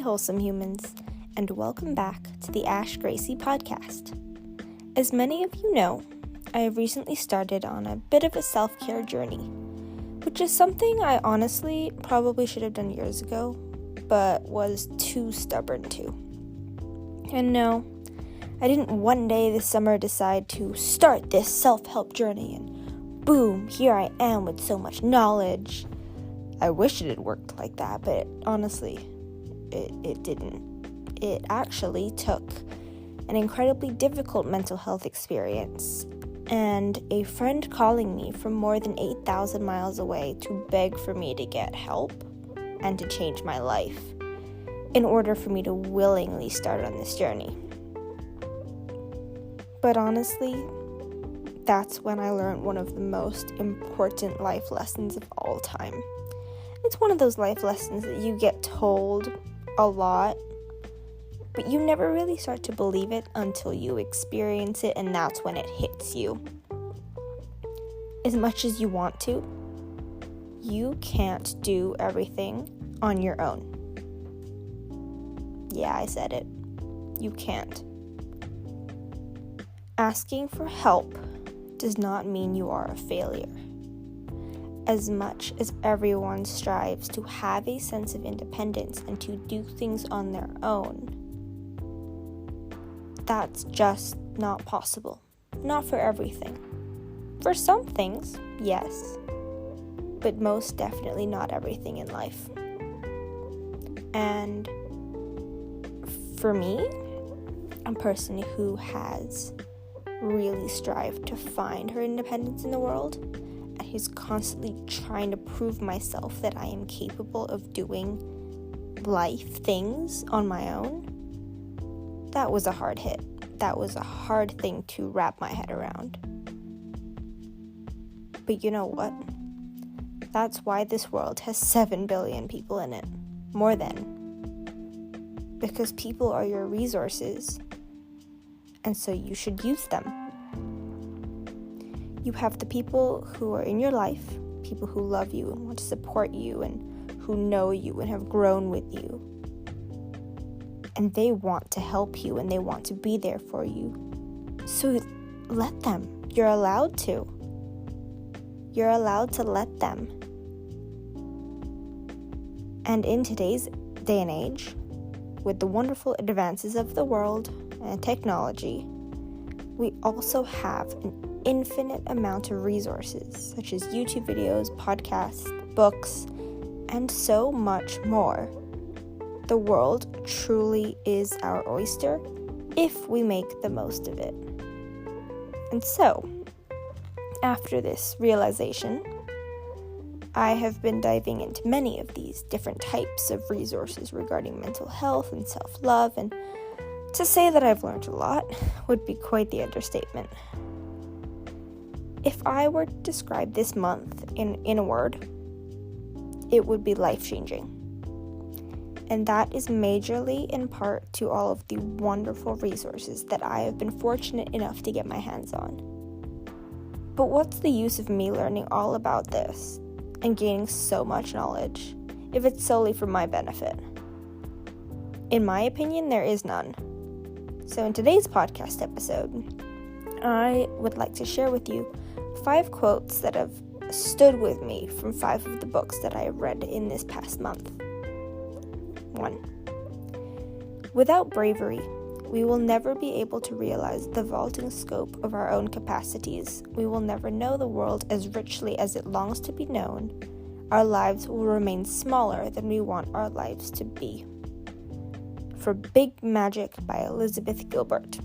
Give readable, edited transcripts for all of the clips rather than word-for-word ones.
wholesome humans, and welcome back to the Ash Gracie podcast. As many of you know, I have recently started on a bit of a self-care journey, which is something I honestly probably should have done years ago, but was too stubborn to. And no, I didn't one day this summer decide to start this self-help journey and boom, here I am with so much knowledge. I wish it had worked like that, but honestly, it didn't. It actually took an incredibly difficult mental health experience and a friend calling me from more than 8,000 miles away to beg for me to get help and to change my life in order for me to willingly start on this journey. But honestly, that's when I learned one of the most important life lessons of all time. It's one of those life lessons that you get told a lot, but you never really start to believe it until you experience it, and that's when it hits you. As much as you want to, you can't do everything on your own. Yeah, I said it. You can't. Asking for help does not mean you are a failure. As much as everyone strives to have a sense of independence and to do things on their own, that's just not possible. Not for everything. For some things, yes, but most definitely not everything in life. And for me, a person who has really strived to find her independence in the world, and who's constantly trying to prove myself that I am capable of doing life things on my own, that was a hard hit. That was a hard thing to wrap my head around. But you know what? That's why this world has 7 billion people in it. More than. Because people are your resources, and so you should use them. You have the people who are in your life, people who love you and want to support you and who know you and have grown with you. And they want to help you and they want to be there for you. So let them. You're allowed to. You're allowed to let them. And in today's day and age, with the wonderful advances of the world and technology, we also have an infinite amount of resources, such as YouTube videos, podcasts, books, and so much more. The world truly is our oyster if we make the most of it. And so, after this realization, I have been diving into many of these different types of resources regarding mental health and self-love, and to say that I've learned a lot would be quite the understatement. If I were to describe this month in a word, it would be life-changing. And that is majorly in part to all of the wonderful resources that I have been fortunate enough to get my hands on. But what's the use of me learning all about this and gaining so much knowledge if it's solely for my benefit? In my opinion, there is none. So in today's podcast episode, I would like to share with you 5 quotes that have stood with me from 5 of the books that I have read in this past month. 1. Without bravery, we will never be able to realize the vaulting scope of our own capacities. We will never know the world as richly as it longs to be known. Our lives will remain smaller than we want our lives to be. For Big Magic by Elizabeth Gilbert.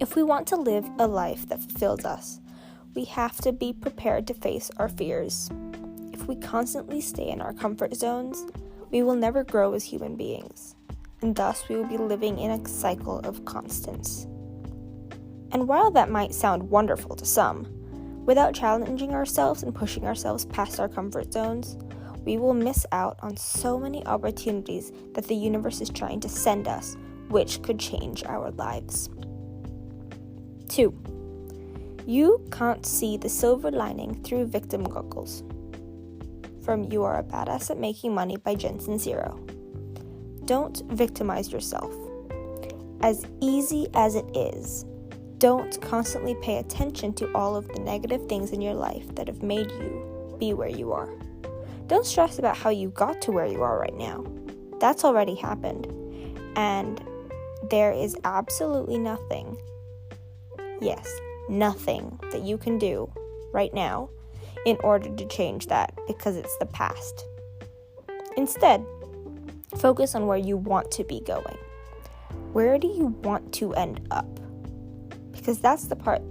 If we want to live a life that fulfills us, we have to be prepared to face our fears. If we constantly stay in our comfort zones, we will never grow as human beings, and thus we will be living in a cycle of constants. And while that might sound wonderful to some, without challenging ourselves and pushing ourselves past our comfort zones, we will miss out on so many opportunities that the universe is trying to send us, which could change our lives. 2. You can't see the silver lining through victim goggles. From You Are a Badass at Making Money by Jensen Zero. don't victimize yourself. As easy as it is, don't constantly pay attention to all of the negative things in your life that have made you be where you are. Don't stress about how you got to where you are right now. That's already happened. And there is absolutely nothing, yes, nothing that you can do right now in order to change that because it's the past. Instead, focus on where you want to be going. Where do you want to end up? Because that's the part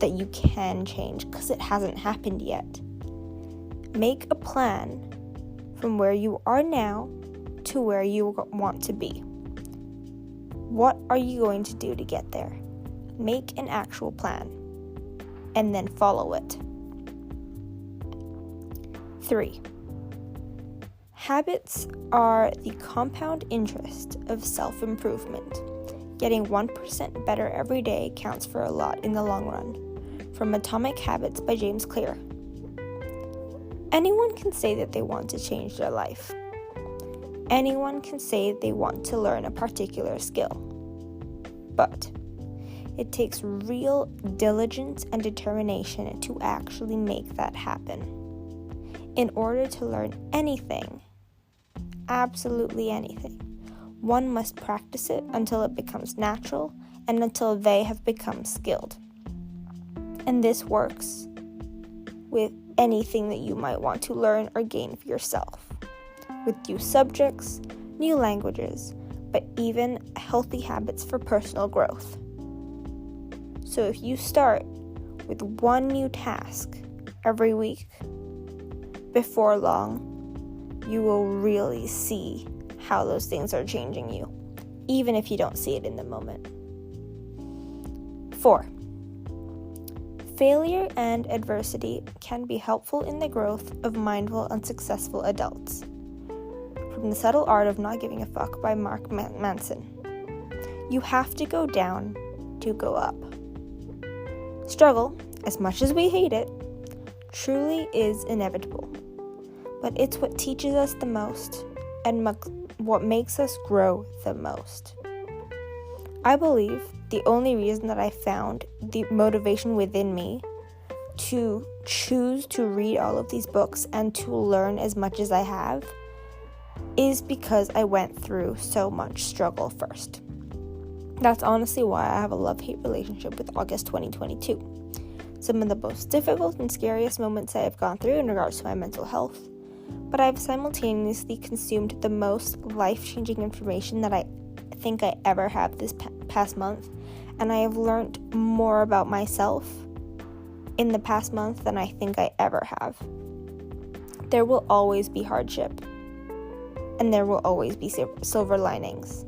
that you can change because it hasn't happened yet. Make a plan from where you are now to where you want to be. What are you going to do to get there? Make an actual plan and then follow it. 3. Habits are the compound interest of self-improvement. Getting 1% better every day counts for a lot in the long run. From Atomic Habits by James Clear. Anyone can say that they want to change their life. Anyone can say they want to learn a particular skill. But it takes real diligence and determination to actually make that happen. In order to learn anything, absolutely anything, one must practice it until it becomes natural and until they have become skilled. And this works with anything that you might want to learn or gain for yourself, with new subjects, new languages, but even healthy habits for personal growth. So if you start with one new task every week, before long, you will really see how those things are changing you, even if you don't see it in the moment. 4. Failure and adversity can be helpful in the growth of mindful and successful adults. From The Subtle Art of Not Giving a Fuck by Mark Manson. You have to go down to go up. Struggle, as much as we hate it, truly is inevitable. But it's what teaches us the most and what makes us grow the most. I believe the only reason that I found the motivation within me to choose to read all of these books and to learn as much as I have is because I went through so much struggle first. That's honestly why I have a love-hate relationship with August 2022. Some of the most difficult and scariest moments I have gone through in regards to my mental health, but I've simultaneously consumed the most life-changing information that I think I ever have this past month, and I have learned more about myself in the past month than I think I ever have. There will always be hardship, and there will always be silver linings,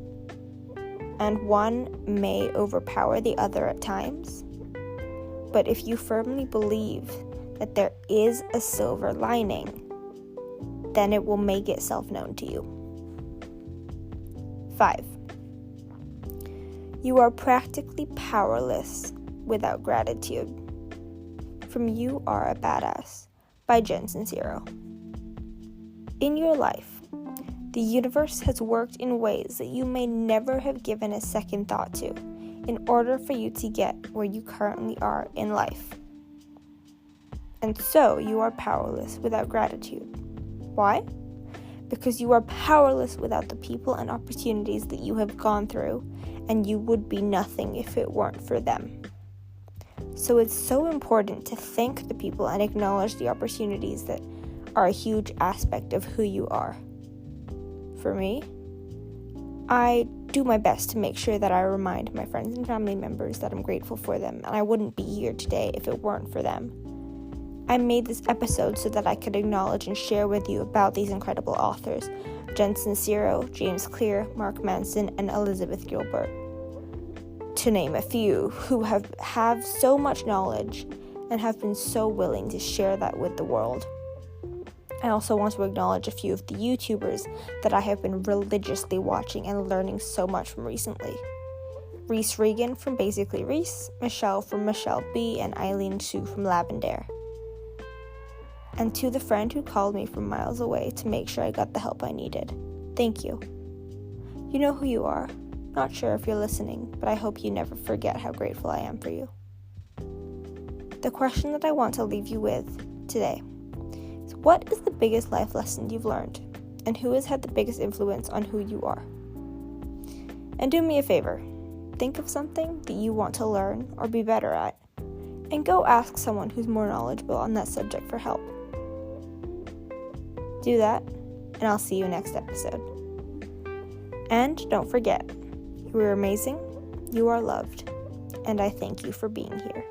and one may overpower the other at times, but if you firmly believe that there is a silver lining, then it will make itself known to you. 5. You are practically powerless without gratitude. From You Are a Badass by Jen Sincero. In your life, the universe has worked in ways that you may never have given a second thought to in order for you to get where you currently are in life. And so you are powerless without gratitude. Why? Because you are powerless without the people and opportunities that you have gone through, and you would be nothing if it weren't for them. So it's so important to thank the people and acknowledge the opportunities that are a huge aspect of who you are. For me, I do my best to make sure that I remind my friends and family members that I'm grateful for them, and I wouldn't be here today if it weren't for them. I made this episode so that I could acknowledge and share with you about these incredible authors, Jen Sincero, James Clear, Mark Manson, and Elizabeth Gilbert, to name a few, who have so much knowledge and have been so willing to share that with the world. I also want to acknowledge a few of the YouTubers that I have been religiously watching and learning so much from recently. Reese Regan from Basically Reese, Michelle from Michelle B, and Eileen Sue from Lavender. And to the friend who called me from miles away to make sure I got the help I needed. Thank you. You know who you are. Not sure if you're listening, but I hope you never forget how grateful I am for you. The question that I want to leave you with today is, what is the biggest life lesson you've learned, and who has had the biggest influence on who you are? And do me a favor, think of something that you want to learn or be better at, and go ask someone who's more knowledgeable on that subject for help. Do that, and I'll see you next episode. And don't forget, you are amazing, you are loved, and I thank you for being here.